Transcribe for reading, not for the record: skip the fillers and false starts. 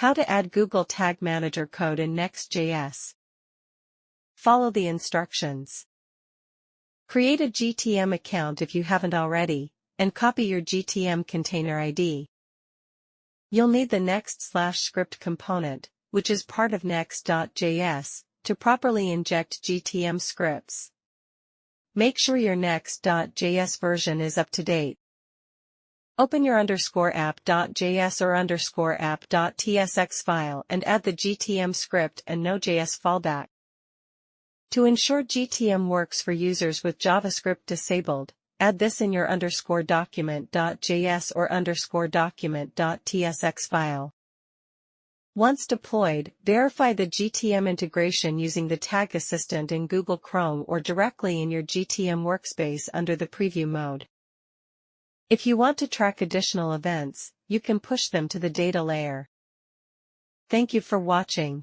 How to add Google Tag Manager code in Next.js. Follow the instructions. Create a GTM account if you haven't already, and copy your GTM Container ID. You'll need the Next/script component, which is part of Next.js, to properly inject GTM scripts. Make sure your Next.js version is up to date. Open your _app.js or _app.tsx file and add the GTM script and Node.js fallback. To ensure GTM works for users with JavaScript disabled, add this in your _document.js or _document.tsx file. Once deployed, verify the GTM integration using the Tag Assistant in Google Chrome or directly in your GTM workspace under the Preview mode. If you want to track additional events, you can push them to the data layer. Thank you for watching.